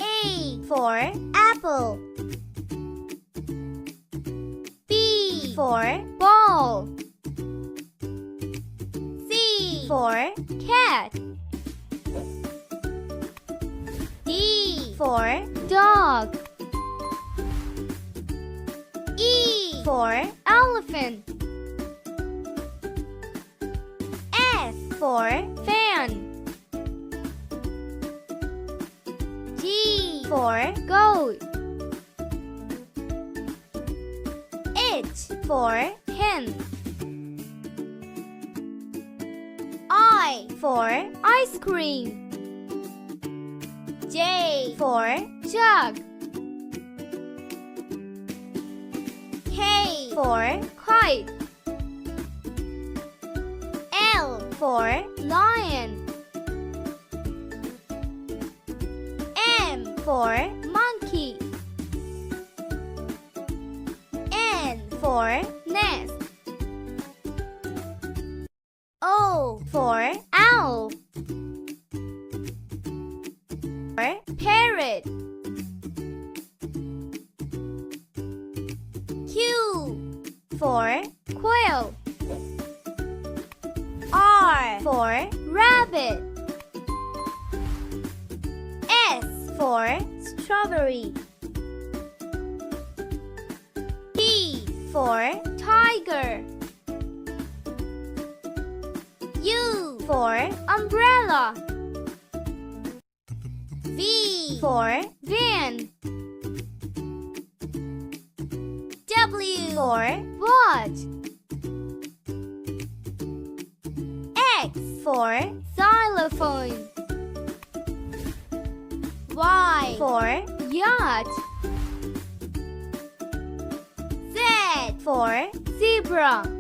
A for apple. B for ball. C for cat. D for dog. E for elephant. F for fan. G for goat. H for hen. I for ice cream. J for jug. K for kite. L for lion. M for monkey. N for nest. O for owl. Parrot. Q for quail. R for rabbit. S for strawberry. T for tiger. U for umbrella. V for van. W for watch. X for xylophone. Y for yacht. Z for zebra.